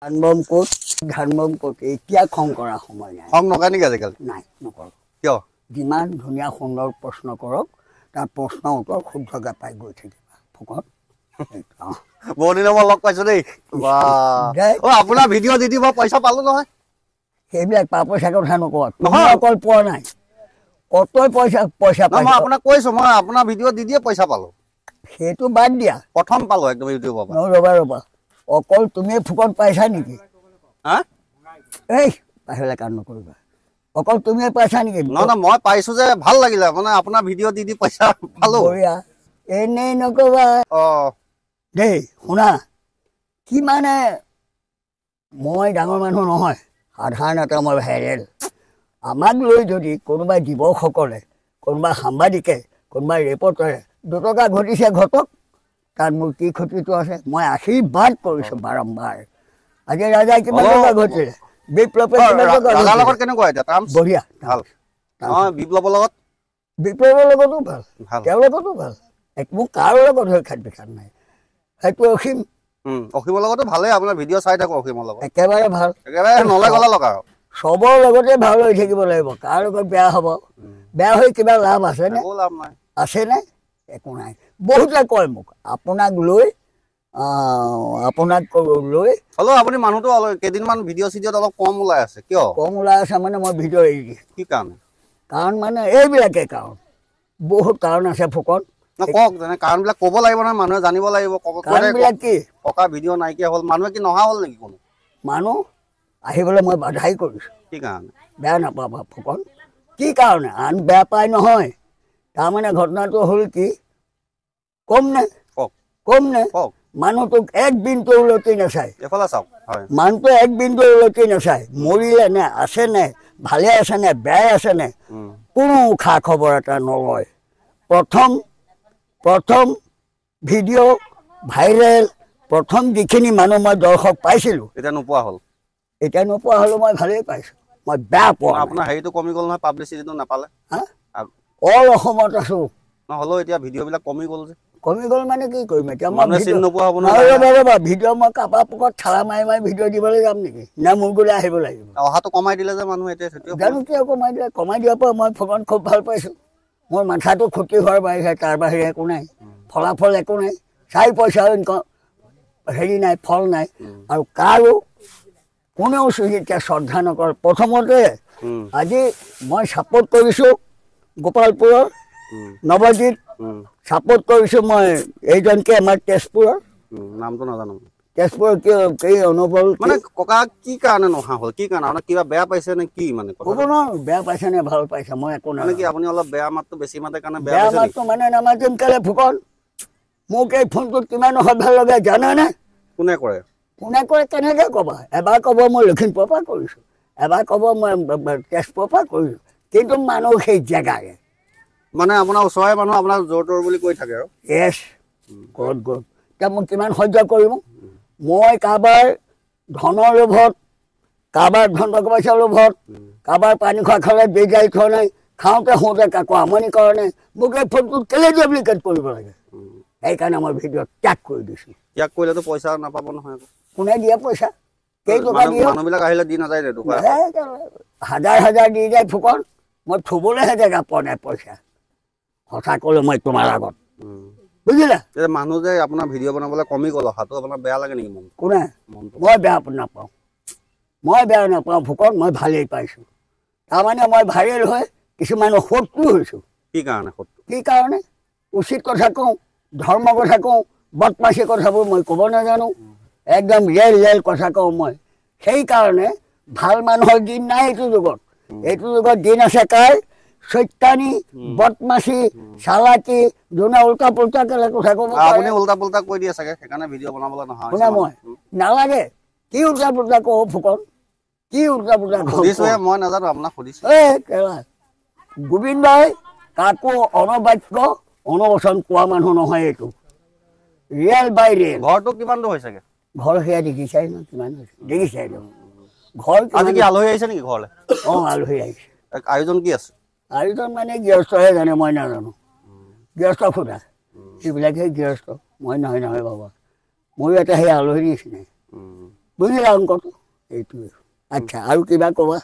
ধানবম ক'ত ধানবম ক'ত এতিয়া খং কৰা সময় নাই। খং নকৰা নেকি আজিকালি? নাই নকৰোঁ। কিয়? যিমান ধুনীয়া সুন্দৰ প্ৰশ্ন কৰক তাৰ প্ৰশ্নৰ উত্তৰ শুদ্ধকৈ পাই গৈ থাকিবা ফুকন। বহু দিনৰ মই লগ পাইছোঁ দেই। আপোনাৰ ভিডিঅ' দি দিব পইচা পালোঁ নহয়। সেইবিলাক পা পইচা কথা নকওঁ, তুমি নহয় অকল পোৱা নাই, কতই পইচা মই পাইছা। আপোনাক কৈছোঁ, মই আপোনাৰ ভিডিঅ' দি দিয়ে পইচা পালোঁ। সেইটো বাদ দিয়া, প্ৰথম পালোঁ একদম ইউটিউবৰ পৰা। ৰ'বা ৰ'বা, অকল তুমি ফুকন পাইছা নেকি? হা? এই বাহিৰলৈ কাম নকৰিবা, অকল তুমিয়ে পাইছা নেকি? নহয় মই পাইছোঁ যে ভাল লাগিলে, মানে আপোনাৰ ভিডিঅ' দি পইচা পালোঁ। বঢ়িয়া, এনেই নকবা দেই। শুনা, কি মানে মই ডাঙৰ মানুহ নহয়, সাধাৰণ এটা মই ভাইৰেল। আমাক লৈ যদি কোনোবা যুৱকসকলে, কোনোবা সাংবাদিকে, কোনোবা ৰিপৰ্টাৰে দুটকা ঘটিছে ঘটক, তাত মোৰ কি ক্ষতিটো আছে? মই আশীৰ্বাদ কৰিছোঁ বাৰম্বাৰ। আজি ৰাজাই কিমান টকা ঘটিলে, বিপ্লৱে কিমান টকা ঘটিলে? বঢ়িয়া, ভাল। বিপ্লৱৰ লগত বিপ্লৱৰ লগতো ভাল, তেওঁৰ লগতো ভাল। মোৰ কাৰো লগত হৈ খাদ্য বিখাত নাই, সেইটো অসীম। অসীমৰ লগতো ভালেই, আপোনাৰ ভিডিঅ' চাই থাকোঁ অসীমৰ লগত। একেবাৰে ভাল, একেবাৰে নলে গলা লগা আৰু চবৰ লগতে ভাল হৈ থাকিব লাগিব। কাৰ লগত বেয়া হ'ব? বেয়া হৈ কিবা লাভ আছেনে? লাভ নাই। আছেনে? একো নাই। বহুতে কয় মোক আপোনাক লৈ হ'লেও আপুনি মানুহটো কেইদিনমান ভিডিঅ' চিডিঅ'ত অলপ কম ওলাই আছে, কিয় কম ওলাই আছে? মানে মই ভিডিঅ' এৰি দিছোঁ। কি কাৰণে? কাৰণ মানে এইবিলাকে কাৰণ, বহুত কাৰণ আছে ফুকন। কওক, যেনে কাৰণবিলাক ক'ব লাগিব নহয়, মানুহে জানিব লাগিব। কাৰণবিলাক কি? ককা ভিডিঅ' নাইকিয়া হ'ল, মানুহে কি নহা হ'ল নেকি? কোনো মানুহ আহিবলৈ মই বাধাই কৰিছোঁ। কি কাৰণে? বেয়া নাপাবা ফুকন। কি কাৰণে? আন বেয়া পায় নহয়। তাৰমানে ঘটনাটো হ'ল কি, কম নে? কম নে? মানুহটোক এক বিন্দু উলটি নাচায়। এইফালে চাওক, মানুহটো এক বিন্দু উলটি নাচায়। মৰিলে নে আছে নে, ভালে আছে নে বেয়াই আছে নে, কোনো খা খবৰ এটা নলয়। প্ৰথম ভিডিঅ' ভাইৰেল, প্ৰথম যিখিনি মানুহ মই দৰ্শক পাইছিলোঁ, এতিয়া নোপোৱা হ'ল। এতিয়া নোপোৱা হ'লেও মই ভালেই পাইছোঁ। মই বেয়া পোৱা নাই। আপোনাৰ হেৰিটো কমি গ'ল নহয়, পাব্লিচিটিটো নাপালে। অল অসমত আছোঁ, নহ'লেও এতিয়া ভিডিঅ'বিলাক কমি গ'ল যে। কমি গ'ল মানে কি কৰিম এতিয়া? মই চিনি নোপোৱা হ'ব ৰ'বা, ভিডিঅ' মই কাৰোবাৰ পকৰত ঠালা মাৰি মাৰি ভিডিঅ' দিবলৈ যাম নেকি? নে মোৰ গ'লে আহিব লাগিব? অহাটো কমাই দিলে যে মানুহে এতিয়া জানো কিয় কমাই দিলে? কমাই দিয়াৰ পৰা মই ফুকন খুব ভাল পাইছোঁ। মোৰ মাথাটো ক্ষতি হোৱাৰ বাহিৰে তাৰ বাহিৰে একো নাই, ফলাফল একো নাই। 4 পইচা হেৰি নাই, ফল নাই। আৰু কাৰো কোনেও এতিয়া শ্ৰদ্ধা নকৰে। প্ৰথমতে আজি মই ছাপোৰ্ট কৰিছোঁ গোপালপুৰৰ নৱজিত, ছাপোৰ্ট কৰিছোঁ মই এইজনকে আমাৰ তেজপুৰৰ, নামটো নাজানো। তেজপুৰৰ কি অনুভৱ মানে ককা কি কাৰণে নহা হ'ল? কি কাৰণে? আপোনাক কিবা বেয়া পাইছে নে কি? মানে ক'ব নোৱাৰো বেয়া পাইছে নে ভাল পাইছে, মই একো নাই। কি আপুনি অলপ বেয়া মাতটো বেছি মাতে কাৰণে বেয়া মাতটো মানে নামাতিম কেলে ফুকন? মোক এই ফোনটোত কিমান ভাল লাগে জানেনে? কোনে কৰে? কোনে কৰে কেনেকৈ ক'বা? এবাৰ ক'ব মই লখিমপুৰৰ পৰা কৰিছোঁ, এবাৰ ক'ব মই তেজপুৰৰ পৰা কৰিছোঁ, কিন্তু মানুহ সেই জেগাৰে। মানে আপোনাৰ ওচৰৰে মানুহ আপোনাক জোৰ তোৰ বুলি কৈ থাকে আৰু। য়েছ, গড এতিয়া মই কিমান সহ্য কৰিম? মই কাৰোবাৰ ধনৰ লোভত, কাৰোবাৰ ধন টকা পইচাৰ লোভত, কাৰোবাৰ পানী খোৱা খালে বেজাৰি থোৱা নাই, খাওঁতে শুওঁতে কাকো আমনি কৰা নাই। মোক এই ফোনটোত কেলে ডুপ্লিকেট কৰিব লাগে? সেইকাৰণে মই ভিডিঅ' ত্যাগ কৰি দিছোঁ। ত্যাগ কৰিলেতো পইচা নাপাব নহয়। কোনে দিয়ে পইচা? কেইটকা দিয়ে? মানুহবিলাক আহিলে দি নাযায় দে, হাজাৰ হাজাৰ দি যায় ফুকন। মই থ'বলৈহে জেগা পোৱা নাই পইচা। সঁচা ক'লো মই তোমাৰ আগত, বুজিলা? মানুহ যে আপোনাৰ ভিডিঅ' বনাবলৈ কমি গ'ল, অহাটো আপোনাৰ বেয়া লাগে নেকি? কোনে? মই বেয়া নাপাওঁ, মই বেয়া নাপাওঁ ফুকন, মই ভালেই পাইছোঁ। তাৰমানে মই ভাইৰেল হৈ কিছুমানৰ শত্ৰু হৈছোঁ। কি কাৰণে শত্ৰু? কি কাৰণে? উচিত কথা কওঁ, ধৰ্ম কথা কওঁ, বদমাচি কথাবোৰ মই ক'ব নাজানো, একদম ৰিয়েল কথা কওঁ মই। সেইকাৰণে ভাল মানুহৰ দিন নাই এইটো যুগত। এইটো যুগত দিন আছে কাৰ? চৈতানি, বদমাচি, চালাকি, যোনে উল্টা পুল্টা কেলে কথা ক'ব। আপুনি উল্টা পুল্টা কৈ দিয়ে চাগে, সেইকাৰণে ভিডিঅ' বনাবলৈ নহয়। শুনা, মই নালাগে। কি উল্টা পুল্টা কওঁ ফুকন? কি উল্টা পুল্টা সুধিছোহে, মই নাজানো, আপোনাক সুধিছোঁ। গোবিন্দই কাকো অনবাক্য অনবচন কোৱা মানুহ নহয় এইটো। ৰিয়েল বাই ৰিয়েল। ঘৰটো কিমান দূৰ হৈছেগে? ঘৰ সেয়া দেখিছাই ন কিমান হৈছে, দেখিছাই ঘৰ। আজি কি আলহী আহিছে নেকি ঘৰলৈ? আলহী আহিছে। আয়োজন কি আছে? আয়োজন মানে গৃহস্থহে জানে, মই নাজানো। গৃহস্থ সোধা, সেইবিলাকহে গৃহস্থ, মই নহয় বাবা। ময়ো এটা সেই আলহীৰ নিচিনাই। বুজিলা অংকটো এইটোৱে আচ্ছা আৰু কিবা ক'বা